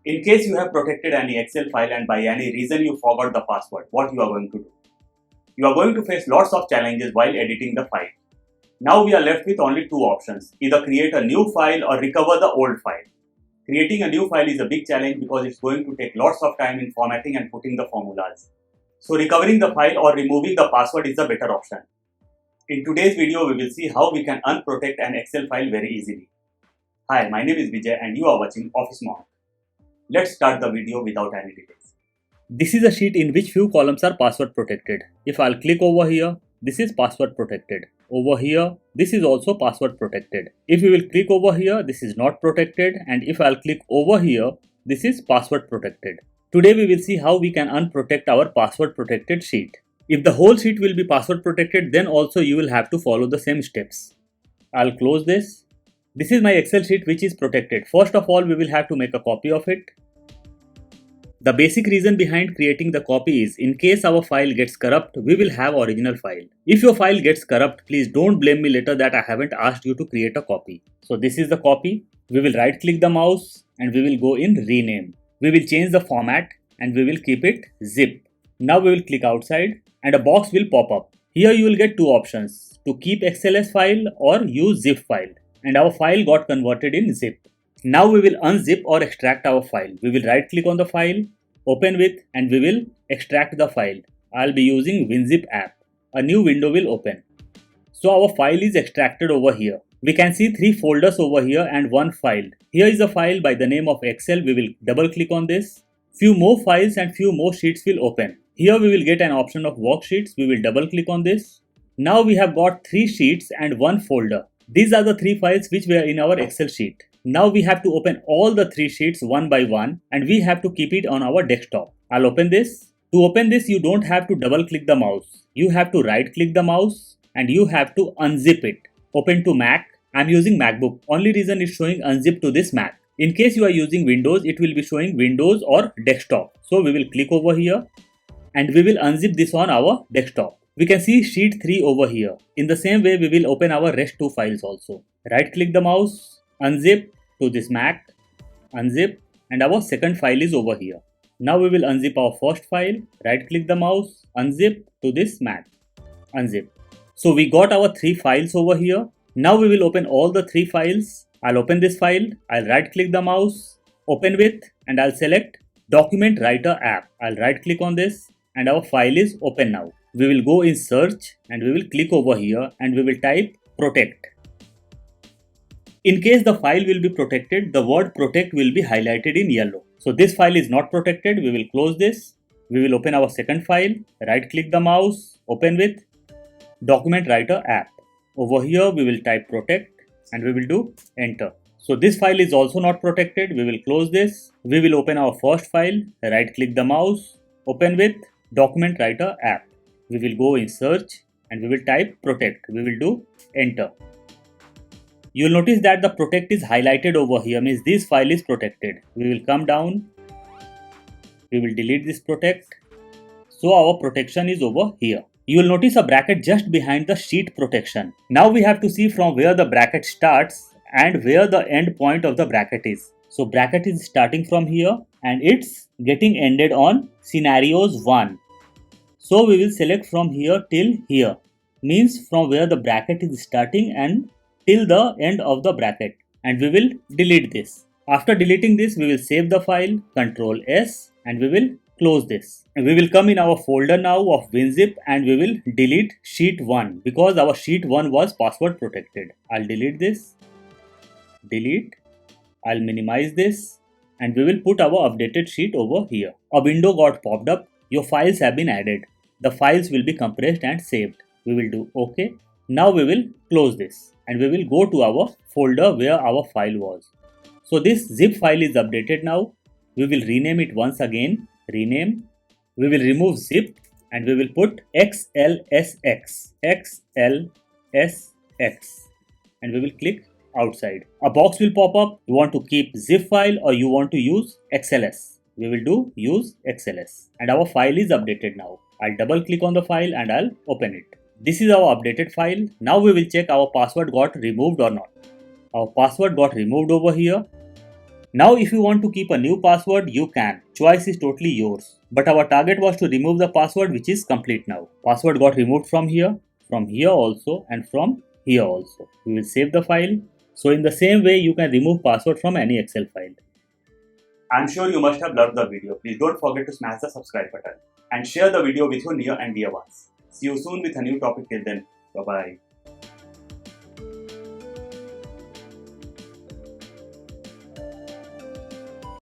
In case you have protected any Excel file and by any reason you forgot the password, what you are going to do? You are going to face lots of challenges while editing the file. Now we are left with only two options, either create a new file or recover the old file. Creating a new file is a big challenge because it's going to take lots of time in formatting and putting the formulas. So recovering the file or removing the password is a better option. In today's video, we will see how we can unprotect an Excel file very easily. Hi, my name is Vijay and you are watching Office Monk. Let's start the video without any delays. This is a sheet in which few columns are password protected. If I'll click over here, this is password protected. Over here, this is also password protected. If you will click over here, this is not protected, and if I'll click over here, this is password protected. Today we will see how we can unprotect our password protected sheet. If the whole sheet will be password protected, then also you will have to follow the same steps. I'll close this. This is my Excel sheet which is protected. First of all, we will have to make a copy of it. The basic reason behind creating the copy is in case our file gets corrupt, we will have original file. If your file gets corrupt, please don't blame me later that I haven't asked you to create a copy. So this is the copy. We will right click the mouse and we will go in rename. We will change the format and we will keep it zip. Now we will click outside and a box will pop up. Here you will get two options, to keep XLS file or use zip file. And our file got converted in zip. Now we will unzip or extract our file. We will right click on the file, open with, and we will extract the file. I'll be using WinZIP app. A new window will open. So our file is extracted over here. We can see 3 folders over here and 1 file. Here is a file by the name of Excel. We will double click on this. Few more files and few more sheets will open. Here we will get an option of worksheets. We will double click on this. Now we have got 3 sheets and 1 folder. These are the 3 files which were in our Excel sheet. Now we have to open all the 3 sheets one by one and we have to keep it on our desktop. I'll open this. To open this, you don't have to double click the mouse. You have to right click the mouse and you have to unzip it. Open to Mac. I'm using MacBook. Only reason it's showing unzip to this Mac. In case you are using Windows, it will be showing Windows or desktop. So we will click over here and we will unzip this on our desktop. We can see sheet 3 over here. In the same way, we will open our rest 2 files also. Right click the mouse, unzip to this Mac, unzip, and our second file is over here. Now we will unzip our first file, right click the mouse, unzip to this Mac, unzip. So we got our 3 files over here. Now we will open all the 3 files. I'll open this file, I'll right click the mouse, open with, and I'll select Document Writer app. I'll right click on this and our file is open now. We will go in search and we will click over here and we will type protect. In case the file will be protected, the word protect will be highlighted in yellow. So this file is not protected. We will close this. We will open our second file, right click the mouse, open with Document Writer app. Over here we will type protect and we will do enter. So this file is also not protected. We will close this. We will open our first file, right click the mouse, open with Document Writer app. We will go in search and we will type protect. We will do enter. You will notice that the protect is highlighted over here, means this file is protected. We will come down. We will delete this protect. So our protection is over here. You will notice a bracket just behind the sheet protection. Now we have to see from where the bracket starts and where the end point of the bracket is. So bracket is starting from here and it's getting ended on scenarios 1. So we will select from here till here, means from where the bracket is starting and till the end of the bracket, and we will delete this. After deleting this, we will save the file, Ctrl S, and we will close this. And we will come in our folder now of WinZip and we will delete sheet 1 because our sheet 1 was password protected. I'll delete this, delete, I'll minimize this and we will put our updated sheet over here. A window got popped up. Your files have been added. The files will be compressed and saved. We will do OK. Now we will close this and we will go to our folder where our file was. So this zip file is updated now. We will rename it once again. Rename. We will remove zip and we will put XLSX. XLSX. And we will click outside. A box will pop up. You want to keep zip file or you want to use XLS. We will do use XLS. And our file is updated now. I'll double click on the file and I'll open it. This is our updated file. Now we will check our password got removed or not. Our password got removed over here. Now if you want to keep a new password, you can. Choice is totally yours. But our target was to remove the password, which is complete now. Password got removed from here also, and from here also. We will save the file. So in the same way, you can remove password from any Excel file. I'm sure you must have loved the video. Please don't forget to smash the subscribe button and share the video with your near and dear ones. See you soon with a new topic. Till then, bye bye.